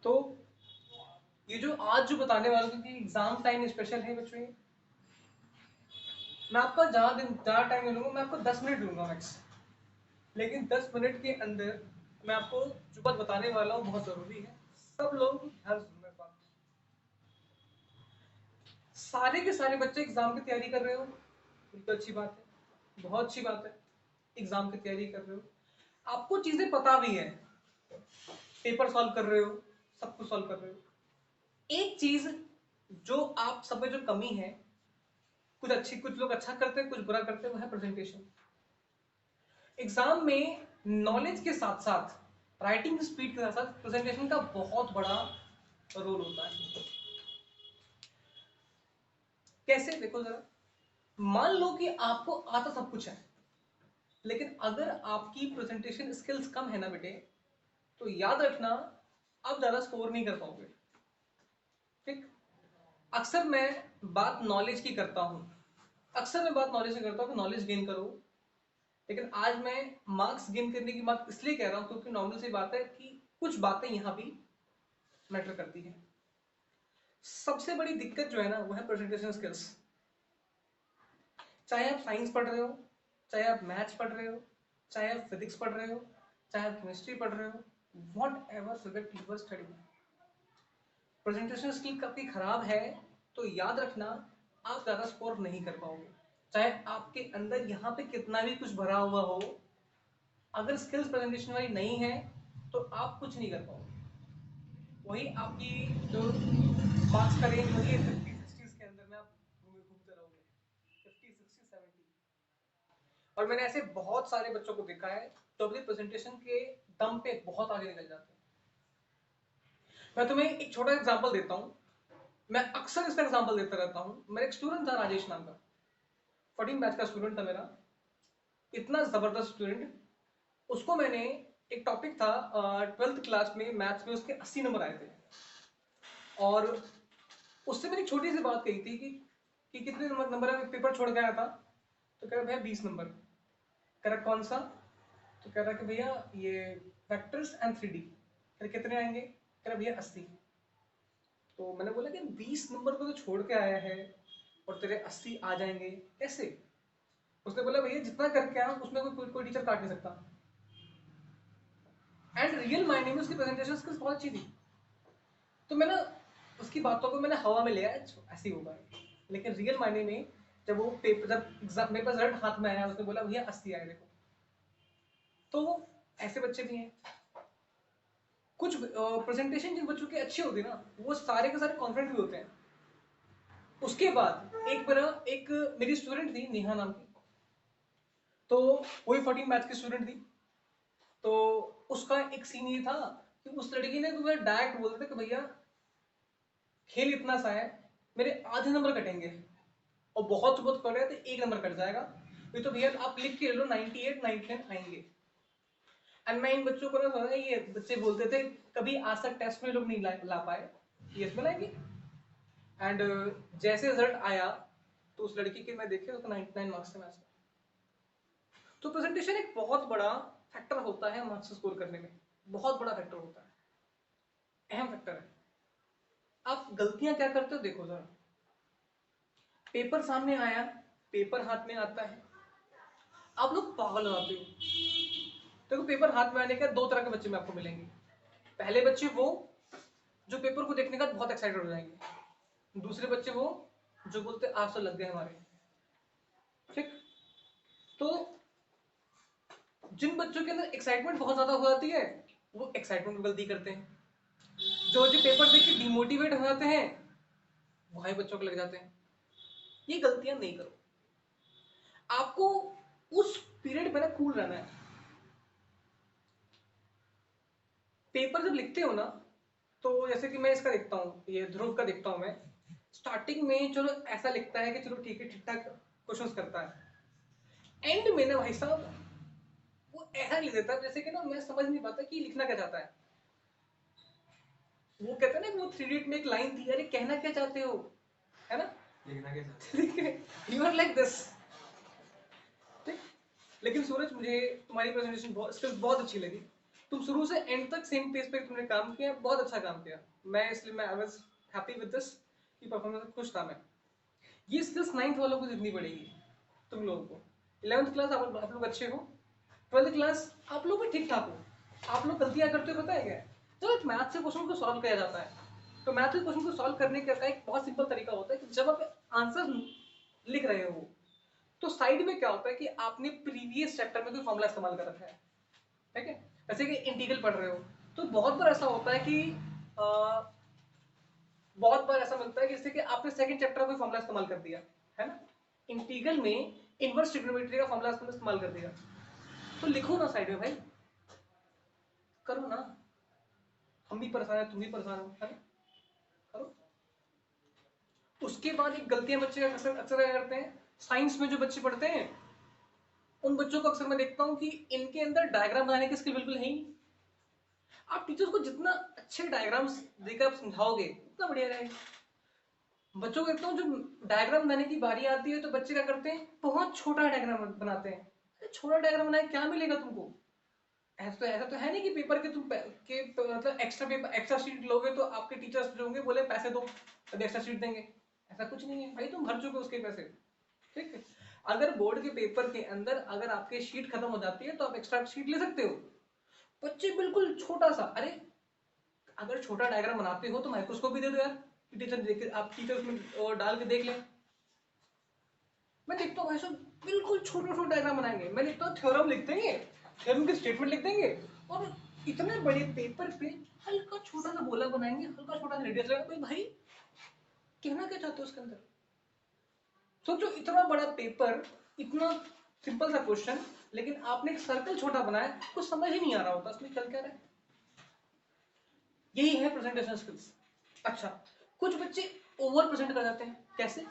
तो ये जो आज जो बताने वाला हूँ, क्योंकि एग्जाम टाइम स्पेशल है बच्चों, ये मैं आपका जहाँ टाइम ले लूंगा, मैं आपको 10 मिनट लूंगा मैक्स, लेकिन 10 मिनट के अंदर मैं आपको जो बात बताने वाला हूँ बहुत जरूरी है, सब लोग ध्यान सुनना इस बात। सारे के सारे बच्चे एग्जाम की तैयारी कर रहे हो, बिल्कुल अच्छी बात है, बहुत अच्छी बात है। एग्जाम की तैयारी कर रहे हो, आपको चीजें पता भी है, पेपर सॉल्व कर रहे हो, सब कुछ सॉल्व कर रहे हो। एक चीज जो आप सब में जो कमी है, कुछ लोग अच्छा करते हैं, कुछ बुरा करते हैं, वो है प्रेजेंटेशन। एग्जाम में नॉलेज के साथ साथ, राइटिंग स्पीड के साथ साथ प्रेजेंटेशन का बहुत बड़ा रोल होता है। कैसे, देखो जरा, मान लो कि आपको आता सब कुछ है, लेकिन अगर आपकी प्रेजेंटेशन स्किल्स कम है ना बेटे, तो याद रखना आप ज्यादा स्कोर नहीं कर पाओगे। ठीक। अक्सर मैं बात नॉलेज की करता हूं, अक्सर मैं बात नॉलेज की करता हूं कि नॉलेज गेन करो, लेकिन आज मैं मार्क्स गेन करने की बात इसलिए कह रहा हूं क्योंकि नॉर्मल सी बात है कि कुछ बातें यहां भी मैटर करती हैं। सबसे बड़ी दिक्कत जो है ना, वो है प्रेजेंटेशन स्किल्स। चाहे आप साइंस पढ़ रहे हो, चाहे आप मैथ्स पढ़ रहे हो, चाहे आप फिजिक्स पढ़ रहे हो, चाहे आप केमिस्ट्री पढ़ रहे हो, whatever subject you are study, presentation skill आपकी खराब है तो याद रखना आप ज्यादा स्कोर नहीं कर पाओगे। चाहे आपके अंदर यहाँ पे कितना भी कुछ भरा हुआ हो, अगर स्किल्स प्रेजेंटेशन वाली नहीं है तो आप कुछ नहीं कर पाओगे। वही आपकी जो मार्क्स का रेंज वही है, 50 60 के अंदर में आप घूमते रहोगे, 50 60 70। और मैंने ऐसे बहुत सारे बच्चों को देखा है जो अपनी प्रेजेंटेशन के दम पे बहुत आगे निकल जाते हैं। मैं तुम्हें एक छोटा एग्जांपल देता हूँ, मैं अक्सर इसका एग्जांपल देता रहता हूँ। मेरा एक स्टूडेंट था, राजेश नाम का, 14 बैच का स्टूडेंट था मेरा, इतना जबरदस्त स्टूडेंट। उसको मैंने, एक टॉपिक था 12th क्लास में मैथ्स में, उसके 80 नंबर आए थे, और उससे मैंने छोटी सी बात कही थी कि कितने नंबर है, पेपर छोड़ के आया था, तो कह रहा भैया 20 नंबर। कह रहा कौन सा, तो कह रहा कि भैया ये वेक्टर्स एंड 3D। कह रहा कितने आएंगे, कह रहा भैया 80। तो मैंने बोला कि 20 नंबर को तो छोड़ के आया है और तेरे 80 आ जाएंगे कैसे। उसने बोला भैया जितना करके आया उसमें कोई टीचर काट नहीं सकता। एंड रियल मायने में उसकी प्रेजेंटेशन स्किल्स बहुत अच्छी थी। तो मैंने उसकी बातों को मैंने हवा में लिया, ऐसे ही होगा, लेकिन रियल मायने में जब वो पेपर, जब एग्जाम मेरे पास रिजल्ट हाथ में आया, उसने बोला भैया 80 आए देखो। तो ऐसे बच्चे भी हैं। कुछ प्रेजेंटेशन जिन बच्चों की अच्छी होती है ना, वो सारे के सारे कॉन्फिडेंट भी होते हैं। उसके बाद एक मेरी स्टूडेंट थी नेहा नाम की, तो वही 14 बैच की स्टूडेंट थी। तो उसका एक सीन ये था कि उस लड़की ने तो डायरेक्ट बोल दिया कि भैया खेल इतना सा है, मेरे आधे नंबर कटेंगे, और बहुत बहुत कर रहे हैं तो 1 नंबर कट जाएगा, ये तो भैया आप लिख के ले लो 98 99 आएंगे। एंड मैं इन बच्चों को ना समझा, ये बच्चे बोलते थे कभी आज तक टेस्ट में लोग नहीं ला पाए, ये इसमें लाएंगे। एंड जैसे रिजल्ट आया तो उस लड़की के मैं देखे, उसका 99 मार्क्स थे मैथ्स में। तो प्रेजेंटेशन एक बहुत बड़ा फैक्टर होता है मार्क्स स्कोर करने में, बहुत बड़ा फैक्टर होता है, अहम फैक्टर है। आप गलतियां क्या करते हो देखो जरा, पेपर सामने आया, पेपर हाथ में आता है, आप लोग पागल हो जाते हो। देखो पेपर हाथ में आने के दो तरह के बच्चे में आपको मिलेंगे। पहले बच्चे वो जो पेपर को देखने का बहुत एक्साइटेड हो जाएंगे, दूसरे बच्चे वो जो बोलते आज तो लग गए हमारे। ठीक। तो जिन बच्चों के अंदर एक्साइटमेंट बहुत ज्यादा हो जाती है, वो एक्साइटमेंट में गलती करते हैं। जो जो पेपर देख के डिमोटिवेट हो जाते हैं, वही बच्चों को लग जाते हैं। ये गलतियां नहीं करो, आपको उस पीरियड में ना कूल रहना है। पेपर जब लिखते हो ना, तो जैसे कि मैं इसका देखता हूँ, ये ध्रुव का देखता हूँ मैं, स्टार्टिंग में चलो ऐसा लिखता है कि चलो ठीक है, ठीक ठाक क्वेश्चंस करता है, एंड में ना भाई साहब वो ऐसा लिख देता है जैसे कि ना मैं समझ नहीं पाता कि लिखना क्या चाहता है। वो कहता है ना कि वो 3 इडियट में एक लाइन थी, अरे कहना क्या चाहते हो, है ना, लिखना क्या चाहते हो, यू आर लाइक दिस। ठीक। लेकिन सूरज, मुझे तुम्हारी प्रेजेंटेशन बहुत स्किल्स बहुत अच्छी लगी, तुम शुरू से एंड तक सेम पेज पे तुमने काम किया, बहुत अच्छा काम किया। मैं I was happy with this कि परफॉर्मेंस खुश था मैं। ये स्किल्स 9th वालों को सीखनी पड़ेगी तुम लोगों को। 11th क्लास आप लोग अच्छे हो, 12th क्लास आप लोग भी ठीक ठाक हो। आप लोग गलतियां करते हो, पता है क्या? जब एक मैथ से क्वेश्चन को सॉल्व किया जाता है, तो मैथ के क्वेश्चन को सॉल्व करने का एक बहुत सिंपल तरीका होता है कि जब आप आंसर लिख रहे हो तो साइड में क्या होता है कि आपने प्रीवियस चैप्टर में कोई फॉर्मूला इस्तेमाल कर रखा है, ठीक है? जैसे कि इंटीग्रल पढ़ रहे हो, तो बहुत बार ऐसा होता है कि बहुत बार ऐसा मिलता है कि जैसे कि आपने सेकंड चैप्टर का कोई फॉर्मूला इस्तेमाल कर दिया है ना, इंटीग्रल में इनवर्स ट्रिग्नोमेट्री का फॉर्मूला इस्तेमाल कर दिया, तो लिखो ना साइड में भाई, करो ना। हम भी परेशान है, तुम भी परेशान हो, है ना? करो। उसके बाद एक गलतियां बच्चे अक्सर अक्सर क्या करते हैं, साइंस में जो बच्चे पढ़ते हैं उन बच्चों को अक्सर मैं देखता हूं कि इनके अंदर डायग्राम बनाने की स्किल बिल्कुल है ही नहीं। आप टीचर्स को जितना अच्छे डायग्राम्स देकर आप समझाओगे उतना बढ़िया रहेगा। बच्चों को देखता हूँ जो डायग्राम बनाने की बारी आती है तो बच्चे क्या करते हैं, बहुत छोटा डायग्राम बनाते हैं। अरे छोटा डायग्राम बनाए क्या मिलेगा तुमको? ऐसा तो है नहीं कि पेपर के मतलब एक्स्ट्रा पेपर एक्स्ट्रा शीट लोगे तो आपके टीचर्स जो होंगे बोले पैसे दो तभी एक्स्ट्रा शीट देंगे। ऐसा कुछ नहीं है भाई, तुम भर चुके हो उसके पैसे, ठीक है? अगर बोर्ड के पेपर के अंदर अगर आपके शीट खत्म हो जाती है तो आप एक्स्ट्रा शीट ले सकते हो। बच्चे बिल्कुल छोटा सा, अरे अगर छोटा डायग्राम बनाते हो तो माइक्रोस्कोप भी दे दो यार, टीचर देख, आप टीचर उसमें डाल के देख लें। मैं देखता हूँ भाई साहब बिल्कुल छोटे छोटे डायग्राम बनाएंगे, मैं देखता हूँ थ्योरम लिख देंगे, थ्योरम के स्टेटमेंट लिख देंगे और इतने बड़े पेपर पे हल्का छोटा सा गोला बनाएंगे, हल्का छोटा सा रेडियस लगाएंगे। भाई कहना क्या चाहते हो उसके अंदर? सोचो इतना बड़ा पेपर, इतना सिंपल सा क्वेश्चन, लेकिन आपने एक सर्कल छोटा बनाया, कुछ समझ ही नहीं आ रहा होता उसमें चल क्या रहा है। यही है प्रेजेंटेशन स्किल्स। अच्छा, कुछ बच्चे ओवर प्रेजेंट कर जाते हैं। कैसे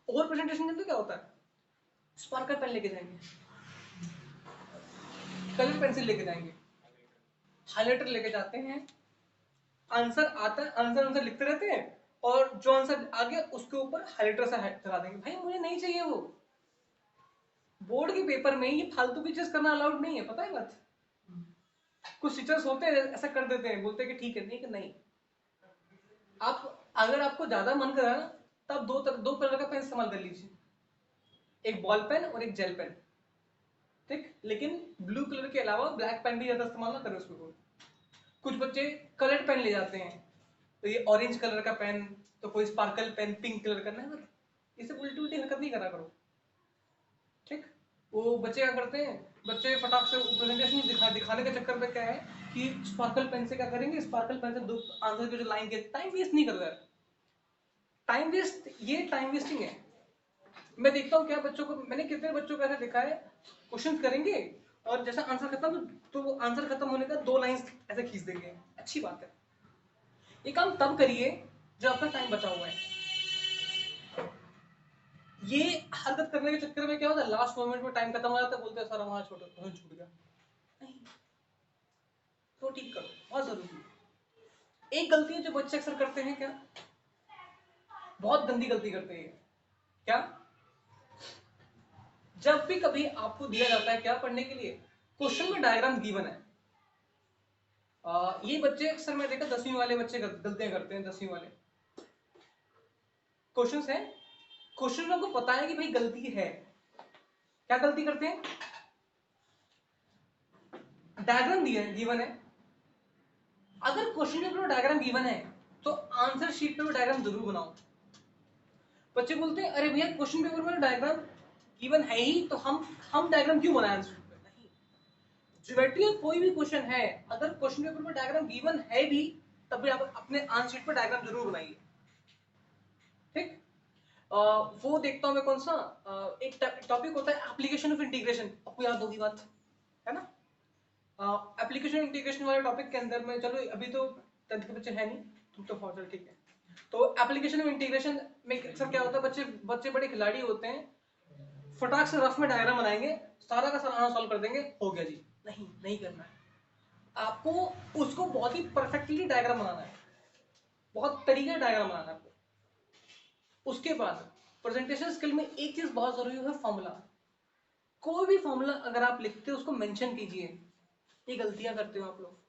ओवर प्रेजेंटेशन के अंदर क्या होता है? स्पार्कर पेन लेके जाएंगे, कलर पेंसिल लेके जाएंगे, हाइलाइटर लेके जाते हैं, आंसर आता है, आंसर आंसर लिखते रहते हैं और जो आंसर आ गया उसके ऊपर हाइलाइटर से चला देंगे। भाई मुझे नहीं चाहिए वो। बोर्ड के पेपर में ये फालतू की चीज करना अलाउड नहीं है, पता है बात? कुछ टीचर्स होते हैं ऐसा कर देते हैं, बोलते हैं कि ठीक है, नहीं कि नहीं। आप अगर आपको ज्यादा मन करा ना तब दो कलर का पेन इस्तेमाल कर लीजिए, एक बॉल पेन और एक जेल पेन, ठीक? लेकिन ब्लू कलर के अलावा ब्लैक पेन भी ज्यादा इस्तेमाल ना करें उसको। कुछ बच्चे कलर पेन ले जाते हैं, तो ये ऑरेंज कलर का पेन, तो कोई स्पार्कल पेन पिंक कलर का, ना इसे उल्टी उल्टी हरकत नहीं करा करो, ठीक? वो बच्चे क्या करते हैं, बच्चे फटाक से प्रेजेंटेशन दिखाने के चक्कर में क्या है कि स्पार्कल पेन से क्या करेंगे, स्पार्कल पेन से दो आंसर के जो लाइन के टाइम वेस्ट नहीं कर रहा है। टाइम वेस्ट, ये टाइम वेस्टिंग है। मैं देखता हूँ क्या बच्चों को, मैंने कितने बच्चों को ऐसा देखा है, क्वेश्चन करेंगे और जैसा आंसर खत्म तो वो आंसर खत्म होने का 2 लाइन ऐसे खींच देंगे। अच्छी बात है, ये काम तब करिए जब आपका टाइम बचा हुआ है। ये हरकत करने के चक्कर में क्या होता है, लास्ट मोमेंट में टाइम खत्म हो जाता है, बोलते हैं सर हमारा छूट गया। नहीं, तो ठीक करो, बहुत जरूरी है। एक गलती है जो बच्चे अक्सर करते हैं, क्या बहुत गंदी गलती करते हैं, क्या जब भी कभी आपको दिया जाता है क्या पढ़ने के लिए, क्वेश्चन में डायग्राम गिवन है, ये बच्चे अक्सर मैं देखा 10वीं वाले बच्चे गलतियां करते हैं। 10वीं वाले क्वेश्चंस हैं, क्वेश्चन में आपको पता है कि भाई गलती है, क्या गलती करते हैं, डायग्राम दिया है, गिवन है। अगर क्वेश्चन पेपर में डायग्राम गिवन है तो आंसर शीट पे भी डायग्राम जरूर बनाओ। बच्चे बोलते हैं अरे भैया क्वेश्चन पेपर में डायग्राम गिवन है ही तो हम डायग्राम क्यों बनाए आंसर शीट पे? नहीं, ज्योमेट्री का कोई भी क्वेश्चन है, अगर क्वेश्चन पेपर में डायग्राम गिवन है भी तब भी आप अपने आंसर शीट पर डायग्राम जरूर बनाइए, ठीक? वो देखता हूं मैं कौन सा एक टॉपिक होता है एप्लीकेशन ऑफ इंटीग्रेशन, आपको याद होगी बात, है ना? एप्लीकेशन इंटीग्रेशन वाले टॉपिक के अंदर में, चलो अभी तो 10th के बच्चे हैं नहीं, तुम तो फॉर्चल, ठीक है? तो एप्लीकेशन ऑफ इंटीग्रेशन में अक्सर क्या होता है, बच्चे बच्चे बड़े खिलाड़ी होते हैं, फटाक से रफ में डायग्राम बनाएंगे, सारा का सारा सॉल्व कर देंगे, हो गया जी। नहीं, नहीं करना है आपको, उसको बहुत ही परफेक्टली डायग्राम बनाना है, बहुत तरीके से डायग्राम बनाना है आपको। उसके बाद प्रेजेंटेशन स्किल में एक चीज बहुत जरूरी है, फॉर्मूला। कोई भी फॉर्मूला अगर आप लिखते हो उसको मेंशन कीजिए। ये गलतियां करते हो आप लोग।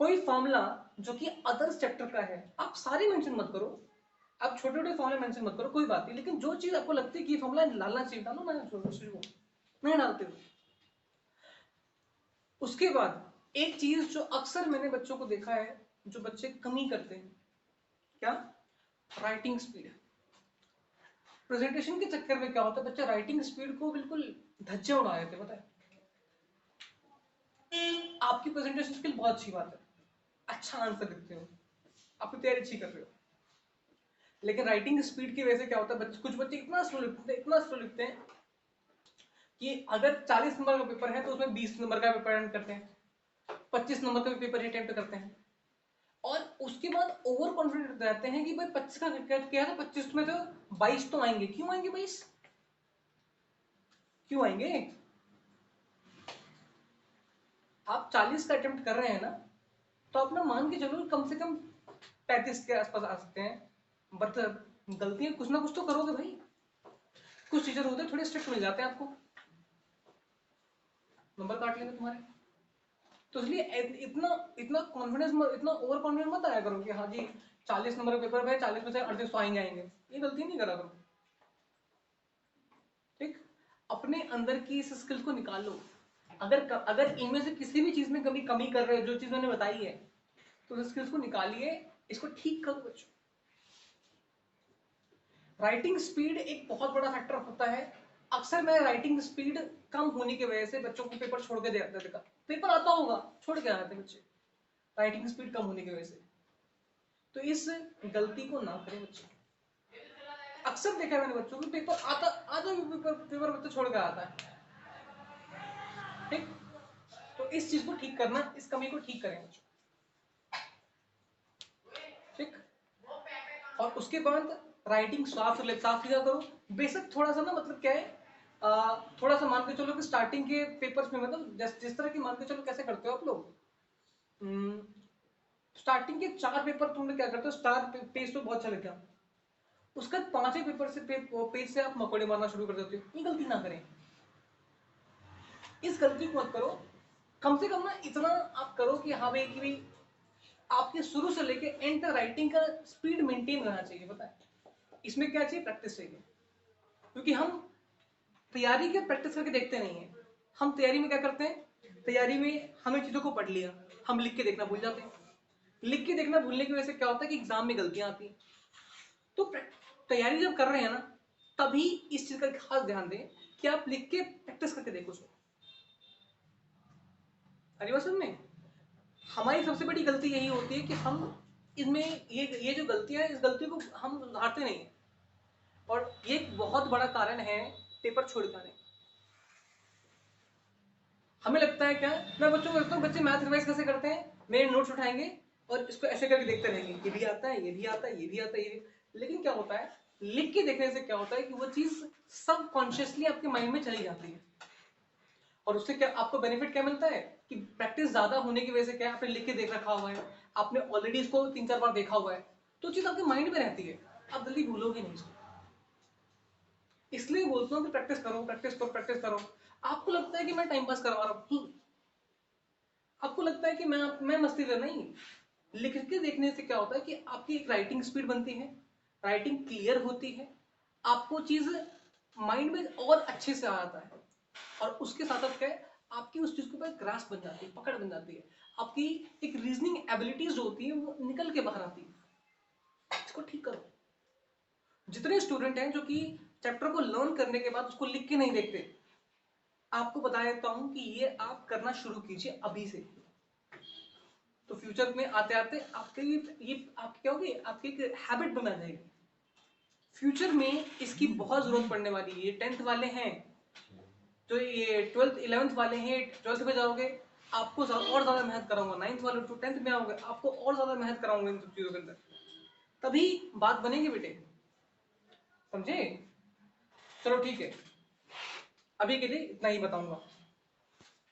कोई फॉर्मूला जो कि अदर चैप्टर का है आप सारे मेंशन मत करो, आप छोटे छोटे फॉर्मूले मेंशन मत करो, कोई बात नहीं, लेकिन जो चीज आपको लगती है कि फॉर्मूला डालना चाहिए डालो, ना छोड़ो, नहीं डालते हो। उसके बाद एक चीज जो अक्सर मैंने बच्चों को देखा है, जो बच्चे कमी करते हैं, क्या? Writing speed. प्रेजेंटेशन के चक्कर में क्या होता है, बच्चा राइटिंग स्पीड को बिल्कुल धज्जे उड़ा देते हैं, पता है। आपकी प्रेजेंटेशन स्किल बहुत अच्छी बात है, अच्छा आंसर लिखते हो, आपकी तैयारी अच्छी कर रहे हो, लेकिन राइटिंग स्पीड की वजह से क्या होता है, कुछ बच्चे इतना स्लो लिखते हैं, इतना स्लो लिखते हैं कि अगर 40 नंबर का पेपर है तो उसमें 20 नंबर का पेपर अटेम्प्ट करते हैं, 25 नंबर का पेपर अटेम्प्ट करते हैं, और उसके बाद ओवर कॉन्फिडेंट रहते हैं कि भाई 25 का क्या है, तो 25 में तो 22 तो आएंगे। क्यों आएंगे 22? क्यों आएंगे? आप 40 का अटेम्प्ट कर रहे हैं ना, तो अपना मान के चलो कम से कम 35 के आसपास आ सकते हैं, बट गलतियां कुछ ना कुछ तो करोगे भाई। कुछ टीचर होते हैं थोड़े स्ट्रिक्ट मिल जाते हैं, आपको नंबर काट लेंगे तुम्हारे। तो इसलिए इतना इतना कॉन्फिडेंस, इतना ओवर कॉन्फिडेंस मत आया करो कि हाँ जी 40 नंबर का पेपर है, 40 में से 38 तो आएंगे आएंगे, ये गलती नहीं करा करो। ठीक, अपने अंदर की इस स्किल को निकाल लो। अगर इनमें से किसी भी चीज में कभी कमी कर रहे हो, जो चीज मैंने बताई है, तो उस स्किल्स को निकालिए, इसको ठीक करो बच्चों। राइटिंग स्पीड एक बहुत बड़ा फैक्टर होता है। अक्सर मैं राइटिंग स्पीड कम होने की वजह से बच्चों को पेपर छोड़ के दे आता था, पेपर आता होगा छोड़ के आते बच्चे, राइटिंग स्पीड कम होने की वजह से। तो इस गलती को ना करें बच्चे। अक्सर देखा है मैंने बच्चों को, पेपर आता आधा भी पेपर बच्चा छोड़ के आता है। ठीक, तो इस चीज को ठीक करना, इस कमी को ठीक करें बच्चों। ठीक, और उसके बाद राइटिंग साफ साफ लिखा करो। बेसिक थोड़ा सा ना, मतलब क्या है, थोड़ा सा मान के चलो कि स्टार्टिंग के पेपर्स में, मतलब जिस तरह की मान के चलो कैसे करते हो आप लोग, स्टार्टिंग के 4 पेपर तुमने क्या करते हो, स्टार पेज तो बहुत अच्छा लिखा, उसका 5वें पेपर से पेज से आप मकोड़े मारना शुरू कर देते हो। ये गलती ना करें, इस गलती को मत करो। कम से कम ना इतना आप करो कि हाँ भाई, कि भाई आपके शुरू से लेके एंड तक राइटिंग का स्पीड मेंटेन रहना चाहिए। पता है इसमें क्या चाहिए, प्रैक्टिस चाहिए। क्योंकि हम तैयारी के प्रैक्टिस करके देखते नहीं है। हम तैयारी में क्या करते हैं, तैयारी में हमें चीजों को पढ़ लिया, हम लिख के देखना भूल जाते हैं। लिख के देखना भूलने की वजह से क्या होता है कि एग्जाम में गलतियां आती हैं। तो तैयारी जब कर रहे हैं ना, तभी इस चीज का खास ध्यान दें कि आप लिख के प्रैक्टिस करके देखो उसको। अरे बात में हमारी सबसे बड़ी गलती यही होती है कि हम इनमें ये जो गलतियां है, इस गलती को हम सुधारते नहीं है, और ये एक बहुत बड़ा कारण है पेपर छोड़ जाने। हमें लगता है क्या, मैं बच्चों को लगता हूँ बच्चे मैथ रिवाइज कैसे करते हैं, मेरे नोट्स उठाएंगे और इसको ऐसे करके देखते रहेंगे, ये भी आता है, ये भी आता है, ये भी आता है, ये भी। लेकिन क्या होता है, लिख के देखने से क्या होता है कि वो चीज सबकॉन्शियसली आपके माइंड में चली जाती है, और उससे क्या आपको बेनिफिट क्या मिलता है कि प्रैक्टिस ज्यादा होने की वजह से क्या, आपने लिख के देख रखा हुआ है, आपने ऑलरेडी इसको 3-4 बार देखा हुआ है, तो चीज आपके माइंड में रहती है, आप जल्दी भूलोगे नहीं इसको। इसलिए बोलता हूँ कि प्रैक्टिस करो, प्रैक्टिस करो, प्रैक्टिस करो। आपको लगता है कि मैं टाइम पास करवा रहा हूँ, आपको लगता है कि मैं मस्ती कर, नहीं। लिख के देखने से क्या होता है कि आपकी एक राइटिंग स्पीड बनती है, राइटिंग क्लियर होती है, आपको चीज माइंड में और अच्छे से आ जाता है, और उसके साथ साथ क्या है, आपकी उस चीज के ऊपर ग्रास बन जाती है, पकड़ बन जाती है, आपकी एक रीजनिंग एबिलिटीज जो होती है वो निकल के बाहर आती है। इसको ठीक करो। जितने स्टूडेंट हैं जो कि चैप्टर को लर्न करने के बाद उसको लिख के नहीं देखते, आपको बता देता हूं कि ये आप करना शुरू कीजिए अभी से, तो फ्यूचर में आते आते आपके ये आप क्या होगी, आपकी एक हैबिट बना जाएगी। फ्यूचर में इसकी बहुत जरूरत पड़ने वाली है। ये 10th वाले हैं, जो ये 12th 11th वाले हैं, 12th में जाओगे आपको और ज्यादा मेहनत कराऊंगा, 9th वाले तो 10th में आओगे आपको और ज्यादा मेहनत कराऊंगा इन सब चीजों के अंदर, तभी बात बनेगी बेटे, समझे। चलो ठीक है, अभी के लिए इतना ही बताऊंगा।